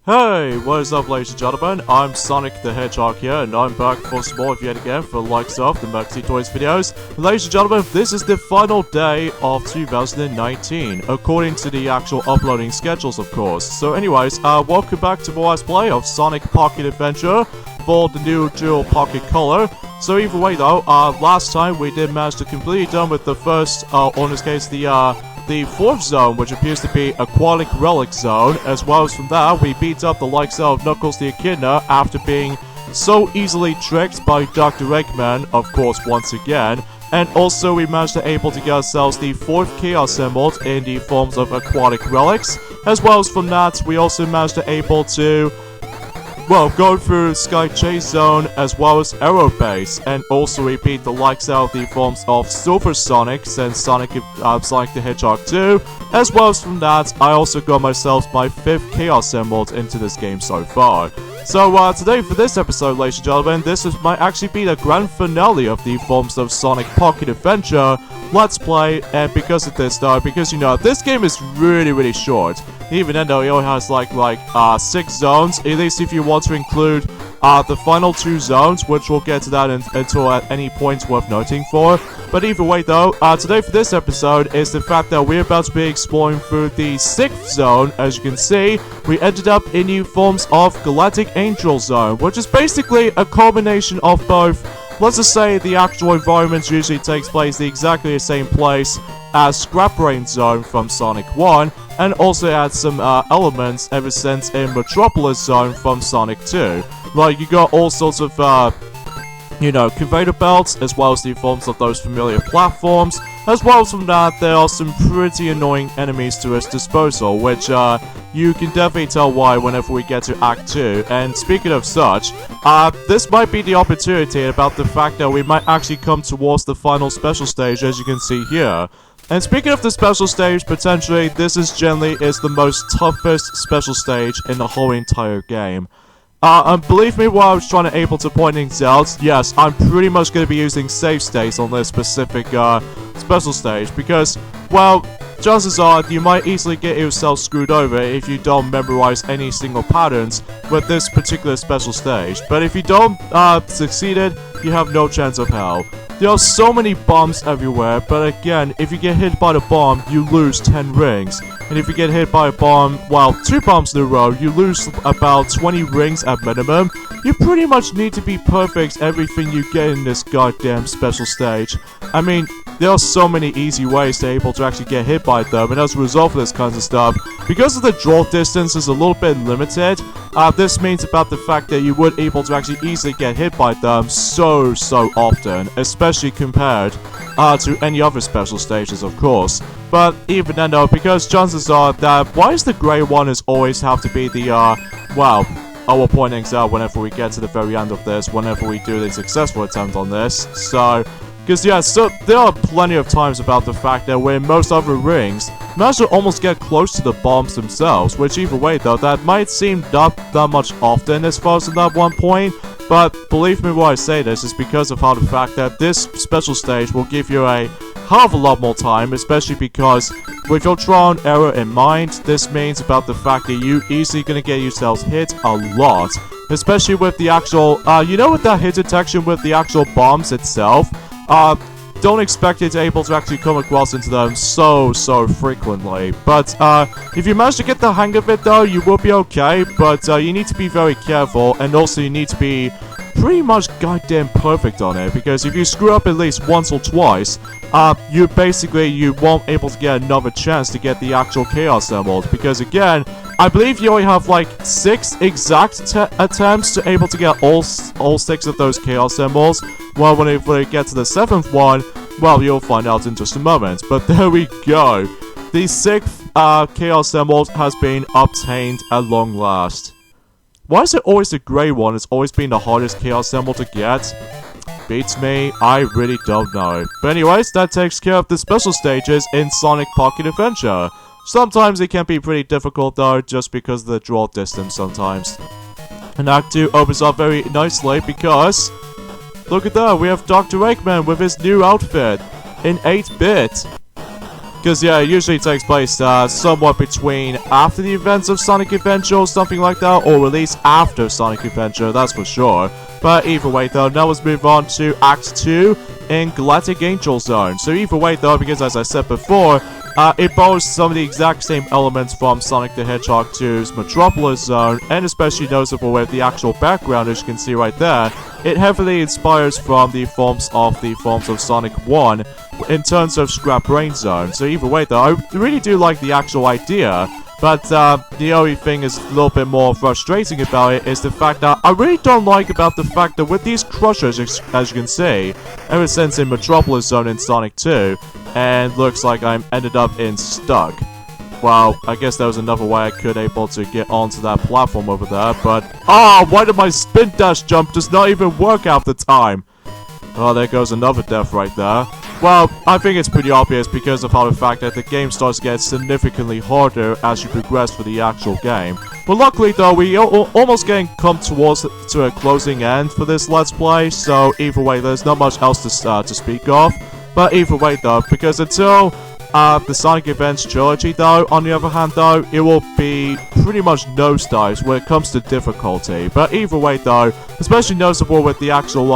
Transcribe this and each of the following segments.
Hey, what is up ladies and gentlemen, I'm Sonic the Hedgehog here, and I'm back for some more yet again for the likes of the Maxi Toys videos. Ladies and gentlemen, this is the final day of 2019, according to the actual uploading schedules of course. So anyways, welcome back to more Let's Play of Sonic Pocket Adventure for the new dual pocket color. So either way though, last time we did manage to completely done with the first, or in this case the fourth zone, which appears to be Aquatic Relic Zone, as well as from that, we beat up the likes of Knuckles the Echidna after being so easily tricked by Dr. Eggman, of course, once again. And also, we managed to able to get ourselves the fourth Chaos Emerald in the forms of Aquatic Relics, as well as from that, we also managed to able to go through Sky Chase Zone as well as Aero Base, and also repeat the likes of the forms of Silver Sonics and Sonic the Hedgehog 2, as well as from that, I also got myself my 5th Chaos Emerald into this game so far. So today for this episode, ladies and gentlemen, might actually be the grand finale of the forms of Sonic Pocket Adventure Let's Play, and because of this though, because you know, this game is really short. Even then though, it only has like 6 zones, at least if you want to include the final 2 zones, which we'll get to that until at any point worth noting for. But either way though, today for this episode is the fact that we're about to be exploring through the 6th zone. As you can see, we ended up in new forms of Galactic Angel Zone, which is basically a combination of both. Let's just say the actual environment usually takes place exactly the same place as Scrap Brain Zone from Sonic 1, and also adds some elements ever since in Metropolis Zone from Sonic 2. Like, you got all sorts of, conveyor belts, as well as the forms of those familiar platforms, as well as from that, there are some pretty annoying enemies to its disposal, which, you can definitely tell why whenever we get to Act 2. And speaking of such, this might be the opportunity about the fact that we might actually come towards the final special stage, as you can see here. And speaking of the special stage, potentially, this is generally the most toughest special stage in the whole entire game. And believe me while I was trying to able to point things out, yes, I'm pretty much going to be using save states on this specific, special stage, because, well, chances are you might easily get yourself screwed over if you don't memorize any single patterns with this particular special stage. But if you don't, succeeded, you have no chance of hell. There are so many bombs everywhere, but again, if you get hit by the bomb, you lose 10 rings. And if you get hit by a bomb, well, 2 bombs in a row, you lose about 20 rings at minimum. You pretty much need to be perfect everything you get in this goddamn special stage. I mean, there are so many easy ways to able to actually get hit by them, and as a result of this kinds of stuff, because of the draw distance is a little bit limited, this means about the fact that you would able to actually easily get hit by them so often, especially compared to any other special stages, of course. But even then though, because chances are that, why is the grey one is always have to be the, I will point things out whenever we get to the very end of this, whenever we do the successful attempt on this, so. Because yeah, so there are plenty of times about the fact that when most other rings manage to almost get close to the bombs themselves, which either way though, that might seem not that much often as far as that one point, but believe me when I say this, is because of how the fact that this special stage will give you a hell of a lot more time, especially because with your trial and error in mind, this means about the fact that you easily gonna get yourselves hit a lot, especially with the actual, with that hit detection with the actual bombs itself. Don't expect it to able to actually come across into them so frequently. But, if you manage to get the hang of it though, you will be okay, but, you need to be very careful, and also you need to be pretty much goddamn perfect on it, because if you screw up at least once or twice, you won't able to get another chance to get the actual Chaos Emerald, because again, I believe you only have like 6 exact attempts to able to get all 6 of those Chaos Emeralds. Well, when it gets to the 7th one, well, you'll find out in just a moment. But there we go. The 6th Chaos Emerald has been obtained at long last. Why is it always the grey one? It's always been the hardest Chaos Emerald to get. Beats me, I really don't know. But anyways, that takes care of the special stages in Sonic Pocket Adventure. Sometimes it can be pretty difficult though, just because of the draw distance sometimes. And Act 2 opens up very nicely because, look at that, we have Dr. Eggman with his new outfit in 8-bit. Because, yeah, it usually takes place somewhat between after the events of Sonic Adventure or something like that, or release after Sonic Adventure, that's for sure. But either way, though, now let's move on to Act 2 in Galactic Angel Zone. So either way, though, because as I said before, it borrows some of the exact same elements from Sonic the Hedgehog 2's Metropolis Zone, and especially noticeable with the actual background, as you can see right there. It heavily inspires from the forms of Sonic 1 in terms of Scrap Brain Zone. So either way, though, I really do like the actual idea. But the only thing is a little bit more frustrating about it is the fact that I really don't like about the fact that with these crushers, as you can see, ever since in Metropolis Zone in Sonic 2, and looks like I'm ended up in stuck. Well, I guess there was another way I could able to get onto that platform over there, but why did my spin dash jump does not even work half the time? Oh, there goes another death right there. Well, I think it's pretty obvious because of how the fact that the game starts to get significantly harder as you progress through the actual game. But luckily though, we almost getting come to a closing end for this Let's Play, so either way, there's not much else to speak of. But either way though, because until the Sonic Advance trilogy though, on the other hand though, it will be pretty much nosedives when it comes to difficulty. But either way though, especially noticeable with the actual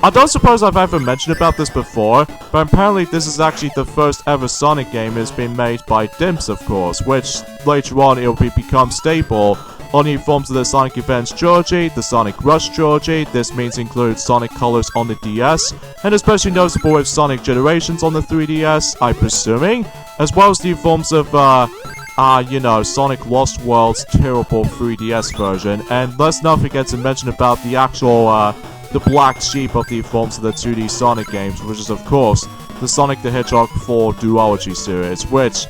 I don't suppose I've ever mentioned about this before, but apparently this is actually the first ever Sonic game that's been made by Dimps, of course, which later on it will become stable on the forms of the Sonic Advance trilogy, the Sonic Rush trilogy. This means includes Sonic Colors on the DS, and especially noticeable with Sonic Generations on the 3DS, I'm presuming, as well as the forms of, you know, Sonic Lost World's terrible 3DS version, and let's not forget to mention about the actual, the black sheep of the forms of the 2D Sonic games, which is of course the Sonic the Hedgehog 4 Duology series, which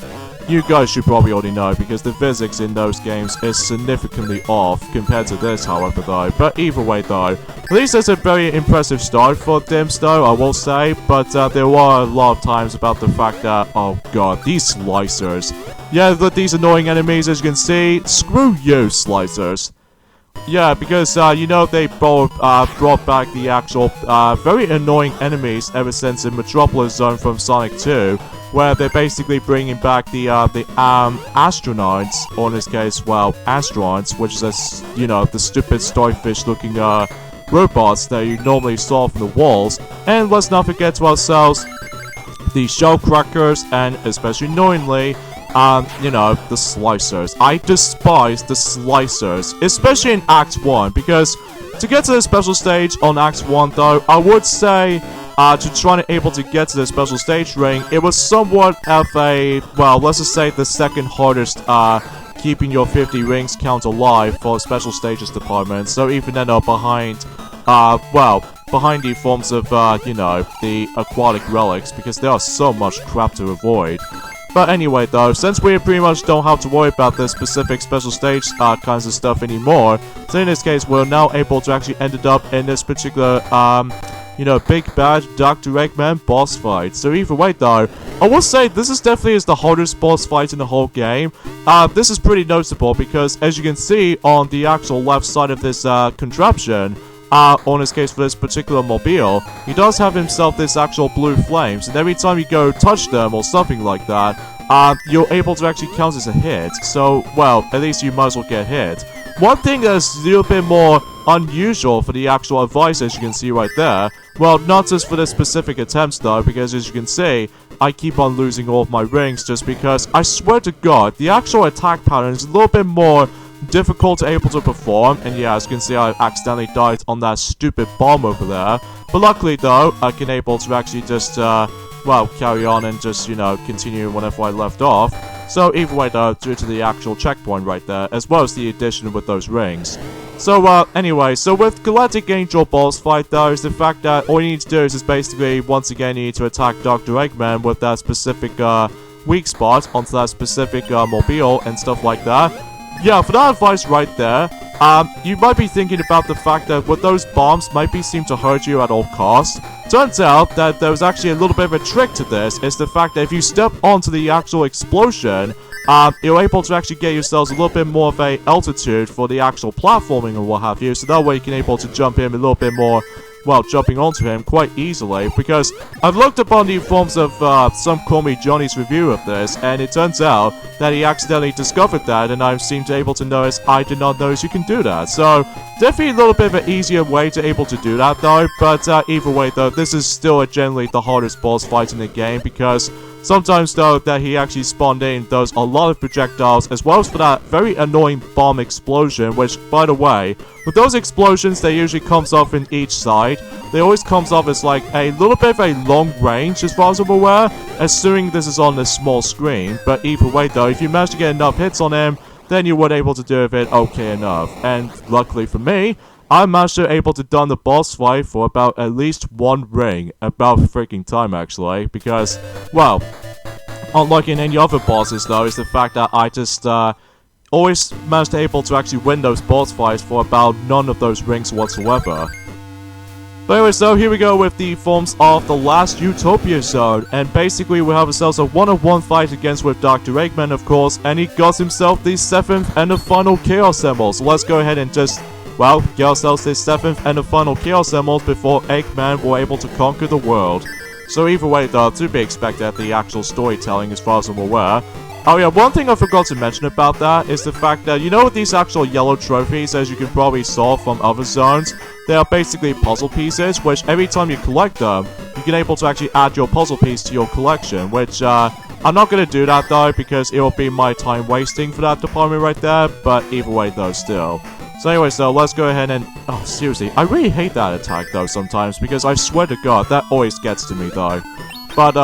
you guys should probably already know because the physics in those games is significantly off compared to this, however, though. But either way, though, at least it's a very impressive start for Dimps, though, I will say. But there were a lot of times about the fact that, oh god, these slicers. Yeah, these annoying enemies, as you can see. Screw you, slicers. Yeah, because, you know, they both brought back the actual very annoying enemies ever since in Metropolis Zone from Sonic 2, where they're basically bringing back the astronauts, or in this case, well, asteroids, which is, you know, the stupid starfish-looking robots that you normally saw from the walls. And let's not forget to ourselves the shell crackers, and especially annoyingly, you know, the slicers. I despise the slicers, especially in Act 1, because to get to the special stage on Act 1, though, I would say, to try to able to get to the special stage ring, it was somewhat of a, well, let's just say the second hardest, keeping your 50 rings count alive for special stages department, so even then, behind, well, behind the forms of, you know, the aquatic relics, because there are so much crap to avoid. But anyway, though, since we pretty much don't have to worry about the specific special stage kinds of stuff anymore, so in this case, we're now able to actually end up in this particular, you know, big bad Dr. Eggman boss fight. So either way, though, I will say this is definitely the hardest boss fight in the whole game. This is pretty noticeable because, as you can see on the actual left side of this contraption, on this case for this particular mobile, he does have himself this actual blue flames, and every time you go touch them or something like that, you're able to actually count as a hit. So, well, at least you might as well get hit. One thing that's a little bit more unusual for the actual advice, as you can see right there, well, not just for the specific attempts though, because as you can see, I keep on losing all of my rings just because, I swear to god, the actual attack pattern is a little bit more difficult to able to perform, and yeah, as you can see, I accidentally died on that stupid bomb over there. But luckily though, I can able to actually just, well, carry on and just, you know, continue whenever I left off. So either way though, due to the actual checkpoint right there, as well as the addition with those rings. So, anyway, so with Galactic Angel boss fight though, is the fact that all you need to do is basically, once again, you need to attack Dr. Eggman with that specific, weak spot onto that specific, mobile and stuff like that. Yeah, for that advice right there, you might be thinking about the fact that with those bombs might seem to hurt you at all costs. Turns out that there was actually a little bit of a trick to this, is the fact that if you step onto the actual explosion, you're able to actually get yourselves a little bit more of a altitude for the actual platforming or what have you, so that way you can able to jump in a little bit more well, jumping onto him quite easily, because I've looked upon the forms of some Call Me Johnny's review of this, and it turns out that he accidentally discovered that, and I seem to able to notice I did not notice you can do that. So definitely a little bit of an easier way to able to do that though, but either way though, this is still generally the hardest boss fight in the game, because sometimes though that he actually spawned in does a lot of projectiles, as well as for that very annoying bomb explosion, which by the way, with those explosions they usually comes off in each side. They always comes off as like a little bit of a long range as far as I'm aware, assuming this is on a small screen, but either way though, if you manage to get enough hits on him, then you were able to do it okay enough. And luckily for me, I managed to able to done the boss fight for about at least one ring, about freaking time actually, because, well, unlike in any other bosses though, is the fact that I just always managed to able to actually win those boss fights for about none of those rings whatsoever. But anyways, so here we go with the forms of the last Utopia zone, and basically we have ourselves a one-on-one fight against with Dr. Eggman, of course, and he got himself the 7th and the final Chaos Emerald. So let's go ahead and just, well, get ourselves the 7th and the final Chaos Emerald before Eggman were able to conquer the world. So either way though, to be expected the actual storytelling as far as I'm aware. Oh yeah, one thing I forgot to mention about that is the fact that, you know, with these actual yellow trophies, as you can probably saw from other zones, they are basically puzzle pieces, which every time you collect them, you can able to actually add your puzzle piece to your collection, which, I'm not gonna do that though, because it will be my time wasting for that department right there, but either way though, still. So anyways though, let's go ahead and, oh seriously, I really hate that attack though sometimes, because I swear to god, that always gets to me though. But,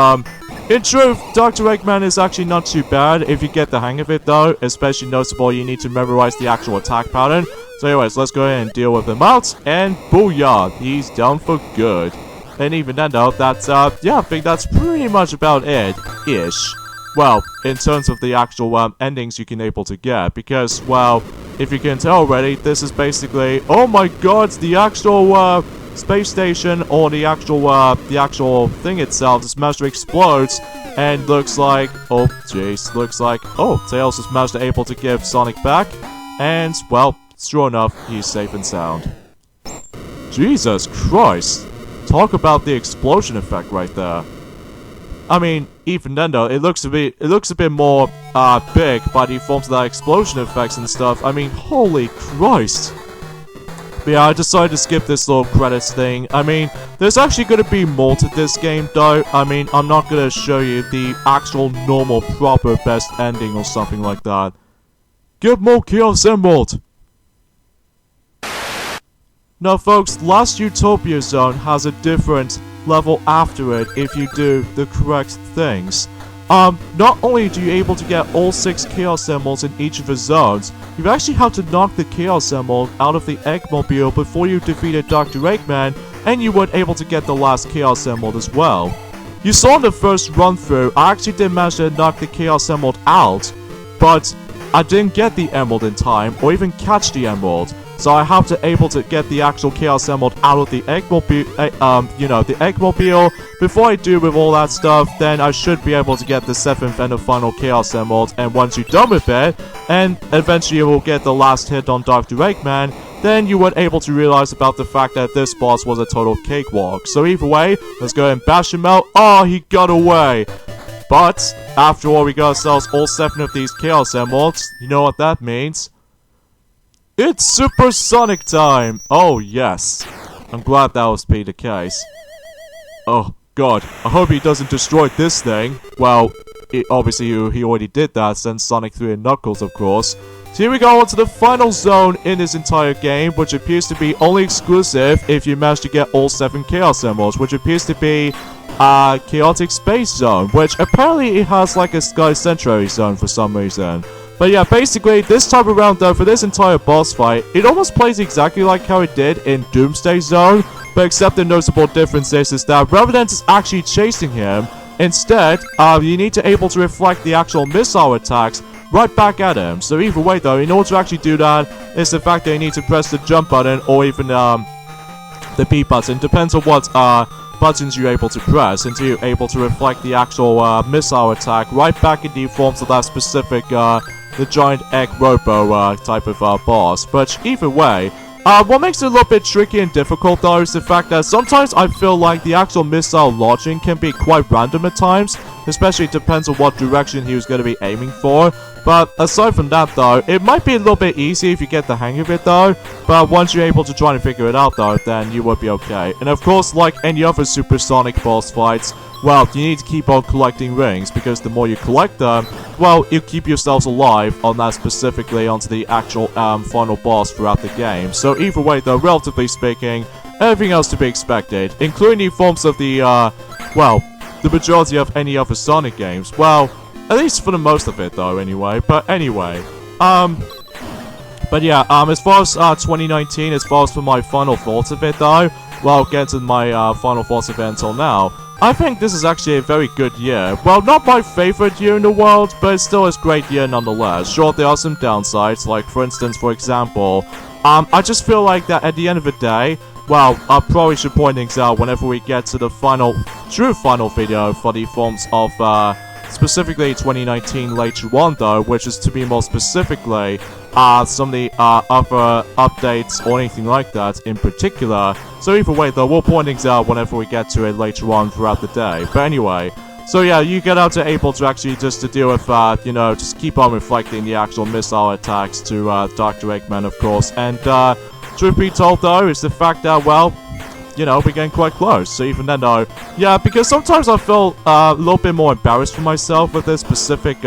in truth, Dr. Eggman is actually not too bad if you get the hang of it though, especially noticeable you need to memorize the actual attack pattern. So anyways, let's go ahead and deal with him out, and booyah, he's down for good. And even then though, that's, yeah, I think that's pretty much about it-ish. Well, in terms of the actual, endings you can able to get, because, well, if you can tell already, this is basically, oh my god, the actual, space station, or the actual thing itself just managed to explode, and looks like, oh jeez, looks like, oh, Tails just managed to able to give Sonic back, and, well, sure enough, he's safe and sound. Jesus Christ! Talk about the explosion effect right there. I mean, even then though, it looks a bit more, big by the forms of that explosion effects and stuff. I mean, holy Christ! But yeah, I decided to skip this little credits thing. I mean, there's actually gonna be more to this game though. I mean, I'm not gonna show you the actual normal proper best ending or something like that. Get more Chaos Emerald! Now folks, last Utopia zone has a different level after it if you do the correct things. Not only do you able to get all 6 Chaos Emeralds in each of the zones, you actually have to knock the Chaos Emerald out of the Eggmobile before you defeated Dr. Eggman, and you weren't able to get the last Chaos Emerald as well. You saw in the first run through, I actually did manage to knock the Chaos Emerald out, but I didn't get the Emerald in time, or even catch the Emerald. So I have to able to get the actual Chaos Emerald out of the Eggmobile, you know, the Eggmobile. Before I do with all that stuff, then I should be able to get the 7th and the final Chaos Emerald. And once you're done with it, and eventually you will get the last hit on Dr. Eggman, then you weren't able to realize about the fact that this boss was a total cakewalk. So either way, let's go ahead and bash him out. Oh, he got away! But, after all, we got ourselves all 7 of these Chaos Emeralds. You know what that means? It's Supersonic time! Oh, yes. I'm glad that was the case. Oh, God. I hope he doesn't destroy this thing. Well, obviously he already did that since Sonic 3 and Knuckles, of course. So here we go on to the final zone in this entire game, which appears to be only exclusive if you manage to get all 7 Chaos Emeralds, which appears to be Chaotic Space Zone, which apparently it has like a Sky Sanctuary Zone for some reason. But yeah, basically, this time around though, for this entire boss fight, it almost plays exactly like how it did in Doomsday Zone, but except the noticeable difference is that rather than just actually chasing him, instead, you need to able to reflect the actual missile attacks right back at him. So either way though, in order to actually do that, it's the fact that you need to press the jump button or even the B button, depends on what buttons you're able to press until you're able to reflect the actual missile attack right back in the forms of that specific the giant egg robo type of boss. But either way, What makes it a little bit tricky and difficult though is the fact that sometimes I feel like the actual missile launching can be quite random at times, especially it depends on what direction he was going to be aiming for. But aside from that though, it might be a little bit easy if you get the hang of it though, but once you're able to try and figure it out though, then you would be okay. And of course, like any other supersonic boss fights, well, you need to keep on collecting rings, because the more you collect them, well, you keep yourselves alive on that specifically onto the actual final boss throughout the game. So either way though, relatively speaking, everything else to be expected, including the forms of the, well, the majority of any other Sonic games. Well, at least for the most of it though, anyway. But anyway, but yeah, as far as 2019, as far as for my final thoughts of it though, well, get to my final thoughts of it until now, I think this is actually a very good year. Well, not my favorite year in the world, but it's still a great year nonetheless. Sure, there are some downsides, like for instance, for example, I just feel like that at the end of the day, well, I probably should point things out whenever we get to the true final video for the forms of, specifically 2019 later on though, which is to be more specifically, some of the other updates or anything like that in particular. So either way though, we'll point things out whenever we get to it later on throughout the day. But anyway, so yeah, you get out to able to actually just to deal with, you know, just keep on reflecting the actual missile attacks to Dr. Eggman, of course. And truth be told though, is the fact that, well, you know, we're getting quite close. So even then though, yeah, because sometimes I feel a little bit more embarrassed for myself with this specific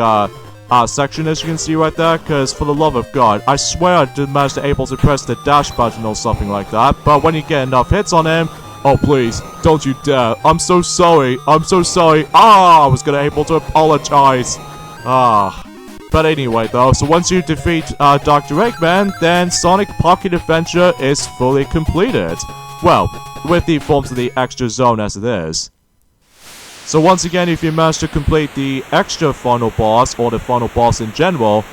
section, as you can see right there, because for the love of God, I swear I did manage to able to press the dash button or something like that, but when you get enough hits on him, oh please, don't you dare, I'm so sorry, I was gonna able to apologize, but anyway though, so once you defeat Dr. Eggman, then Sonic Pocket Adventure is fully completed. Well, with the forms of the extra zone as it is. So once again, if you manage to complete the extra final boss, or the final boss in general,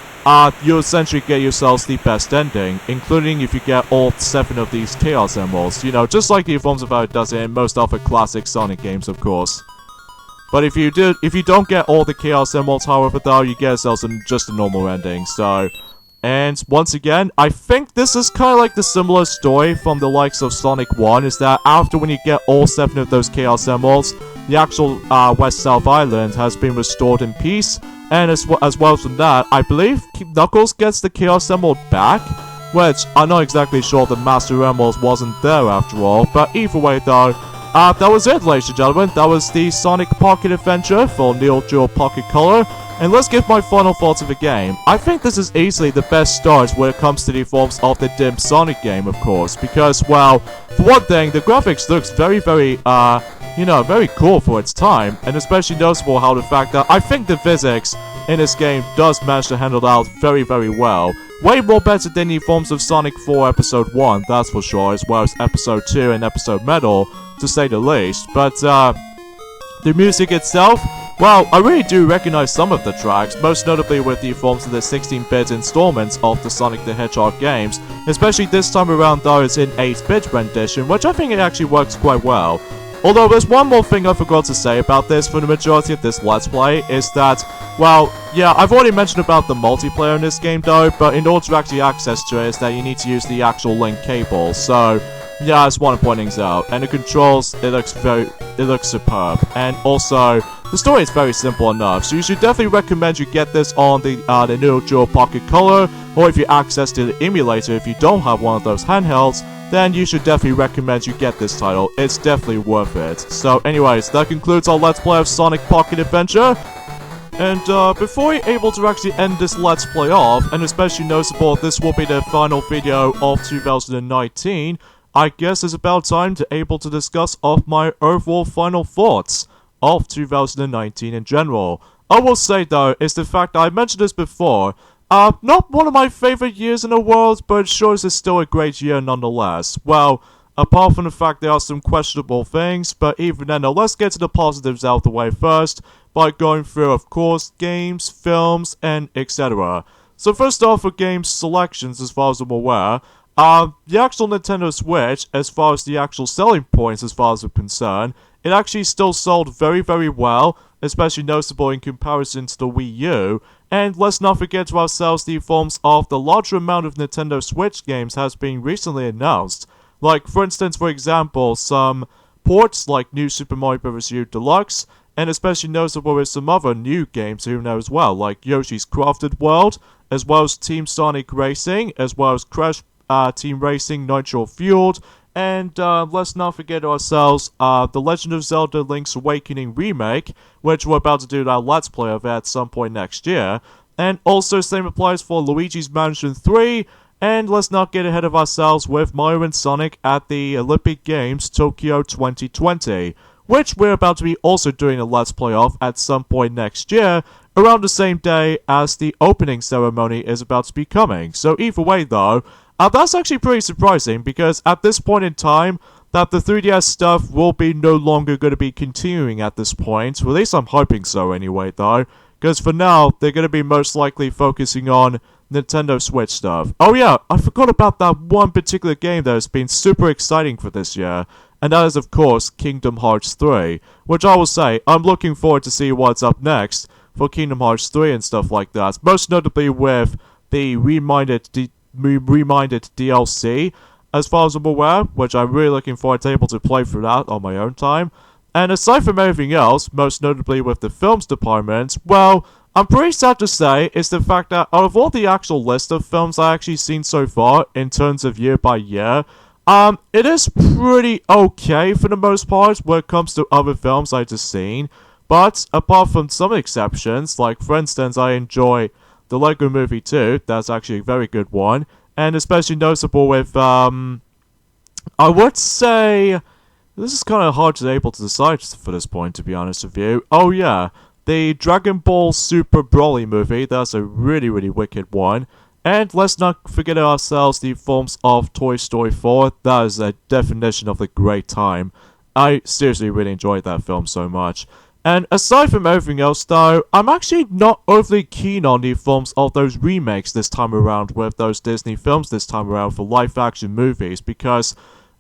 you essentially get yourselves the best ending, including if you get all 7 of these Chaos Emeralds. You know, just like the forms of how it does it in most other classic Sonic games, of course. But if you don't get all the Chaos Emeralds, however, though, you get yourselves just a normal ending, so... And once again, I think this is kind of like the similar story from the likes of Sonic 1, is that after when you get all 7 of those Chaos Emeralds, the actual West-South Island has been restored in peace, and as well as that, I believe Knuckles gets the Chaos Emerald back, which I'm not exactly sure the Master Emerald wasn't there after all, but either way though, that was it, ladies and gentlemen. That was the Sonic Pocket Adventure for Neo Geo Pocket Color. And let's give my final thoughts of the game. I think this is easily the best start when it comes to the forms of the dim Sonic game, of course. Because, well, for one thing, the graphics looks very, you know, very cool for its time. And especially noticeable how the fact that I think the physics in this game does manage to handle out very, very well. Way more better than the forms of Sonic 4 Episode 1, that's for sure, as well as Episode 2 and Episode Metal, to say the least. But, the music itself, well, I really do recognize some of the tracks, most notably with the forms of the 16-bit installments of the Sonic the Hedgehog games, especially this time around though it's in 8-bit rendition, which I think it actually works quite well. Although there's one more thing I forgot to say about this for the majority of this Let's Play, is that, well, yeah, I've already mentioned about the multiplayer in this game though, but in order to actually access to it is that you need to use the actual link cable, so... yeah, I just want to point things out. And the controls, it looks superb. And also, the story is very simple enough, so you should definitely recommend you get this on the Neo Geo Pocket Color, or if you access to the emulator, if you don't have one of those handhelds, then you should definitely recommend you get this title. It's definitely worth it. So anyways, that concludes our Let's Play of Sonic Pocket Adventure. And before we're able to actually end this Let's Play off, and especially noticeable this will be the final video of 2019, I guess it's about time to able to discuss of my overall final thoughts of 2019 in general. I will say though, is the fact that I mentioned this before, not one of my favorite years in the world, but it sure is still a great year nonetheless. Well, apart from the fact there are some questionable things, but even then, let's get to the positives out of the way first, by going through, of course, games, films, and etc. So first off, for games selections, as far as I'm aware, the actual Nintendo Switch, as far as the actual selling points as far as I'm concerned, it actually still sold very, very well, especially noticeable in comparison to the Wii U, And let's not forget to ourselves the forms of the larger amount of Nintendo Switch games has been recently announced. Like, for instance, for example, some ports like New Super Mario Bros. U Deluxe, and especially noticeable with some other new games here and there as well, like Yoshi's Crafted World, as well as Team Sonic Racing, as well as Crash Team Racing Nitro Fueled, and let's not forget ourselves The Legend of Zelda Link's Awakening Remake, which we're about to do our Let's Play of at some point next year. And also same applies for Luigi's Mansion 3, and let's not get ahead of ourselves with Mario and Sonic at the Olympic Games Tokyo 2020, which we're about to be also doing a Let's Play of at some point next year, around the same day as the opening ceremony is about to be coming. So either way though, that's actually pretty surprising, because at this point in time, that the 3DS stuff will be no longer going to be continuing at this point. Well, at least I'm hoping so anyway though, because for now, they're going to be most likely focusing on Nintendo Switch stuff. Oh yeah, I forgot about that one particular game that has been super exciting for this year, and that is of course Kingdom Hearts 3, which I will say, I'm looking forward to see what's up next for Kingdom Hearts 3 and stuff like that, most notably with the reminded DLC, as far as I'm aware, which I'm really looking forward to able to play through that on my own time. And aside from everything else, most notably with the films department, well, I'm pretty sad to say is the fact that out of all the actual list of films I actually seen so far, in terms of year by year, it is pretty okay for the most part when it comes to other films I've just seen. But apart from some exceptions, like for instance, I enjoy the Lego Movie 2, that's actually a very good one, and especially noticeable with, I would say, this is kind of hard to be able to decide for this point, to be honest with you. Oh yeah, the Dragon Ball Super Broly movie, that's a really, really wicked one. And let's not forget ourselves the films of Toy Story 4, that is a definition of a great time. I seriously really enjoyed that film so much. And aside from everything else though, I'm actually not overly keen on the films of those remakes this time around with those Disney films this time around for live action movies, because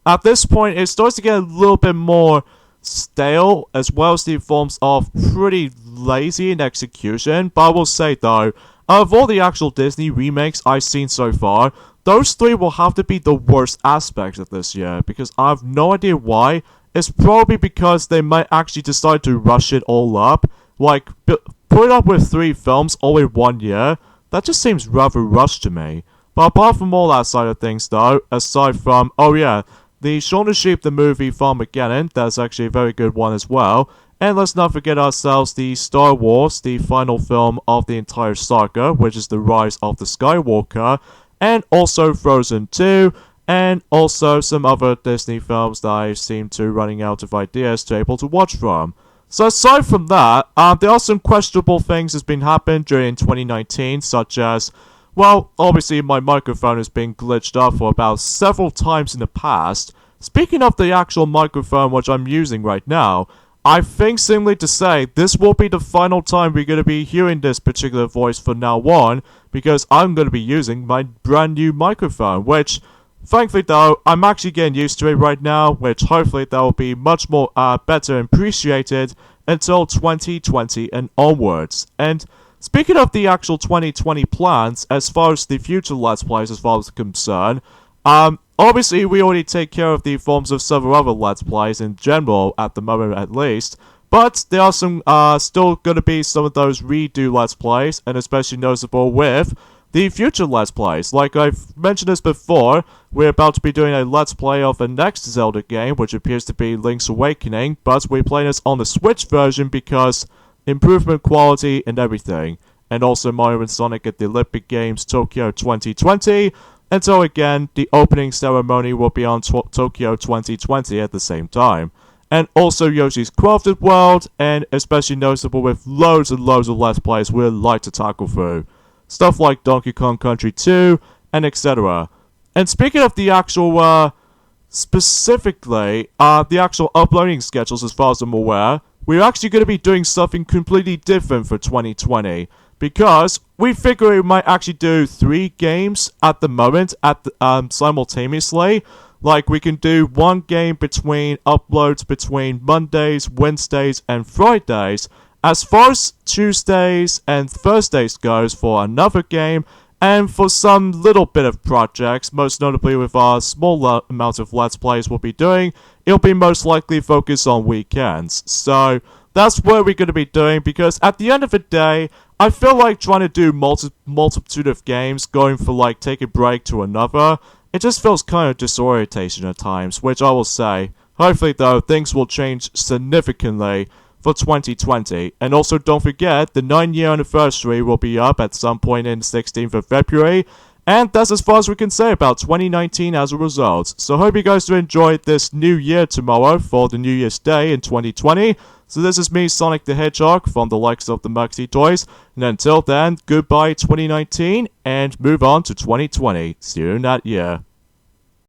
at this point it starts to get a little bit more stale, as well as the forms of pretty lazy in execution. But I will say though, out of all the actual Disney remakes I've seen so far, those three will have to be the worst aspects of this year, because I have no idea why. It's probably because they might actually decide to rush it all up. Like, put up with 3 films all in 1 year, that just seems rather rushed to me. But apart from all that side of things though, aside from, oh yeah, the Shaun the Sheep the movie Farmageddon, that's actually a very good one as well. And let's not forget ourselves the Star Wars, the final film of the entire saga, which is The Rise of the Skywalker, and also Frozen 2, and also some other Disney films that I seem to running out of ideas to able to watch from. So aside from that, there are some questionable things that's been happened during 2019, such as, well, obviously my microphone has been glitched up for about several times in the past. Speaking of the actual microphone which I'm using right now, I think simply to say, this will be the final time we're going to be hearing this particular voice from now on, because I'm going to be using my brand new microphone, which, thankfully though, I'm actually getting used to it right now, which hopefully that will be much more better and appreciated until 2020 and onwards. And speaking of the actual 2020 plans, as far as the future Let's Plays as far as concerned, obviously we already take care of the forms of several other Let's Plays in general, at the moment at least, but there are some, still gonna be some of those redo Let's Plays, and especially noticeable with the future Let's Plays. Like I've mentioned this before, we're about to be doing a Let's Play of the next Zelda game, which appears to be Link's Awakening, but we're playing this on the Switch version because improvement quality and everything. And also Mario and Sonic at the Olympic Games Tokyo 2020, and so again, the opening ceremony will be on Tokyo 2020 at the same time. And also Yoshi's Crafted World, and especially noticeable with loads and loads of Let's Plays we'd like to tackle through. Stuff like Donkey Kong Country 2, and etc. And speaking of the actual, specifically, the actual uploading schedules as far as I'm aware, we're actually going to be doing something completely different for 2020. Because we figure we might actually do 3 games at the moment, simultaneously. Like, we can do 1 game between uploads between Mondays, Wednesdays, and Fridays, As far as Tuesdays and Thursdays goes for another game, and for some little bit of projects, most notably with our small amount of Let's Plays we'll be doing, it'll be most likely focused on weekends. So that's what we're going to be doing, because at the end of the day, I feel like trying to do multitude of games, going for like take a break to another, it just feels kind of disorientation at times, which I will say. Hopefully though, things will change significantly for 2020. And also don't forget, the 9-year anniversary will be up at some point in the 16th of February. And that's as far as we can say about 2019 as a result. So hope you guys do enjoy this new year tomorrow for the New Year's Day in 2020. So this is me, Sonic the Hedgehog, from the likes of the Maxi Toys. And until then, goodbye 2019, and move on to 2020. See you in that year.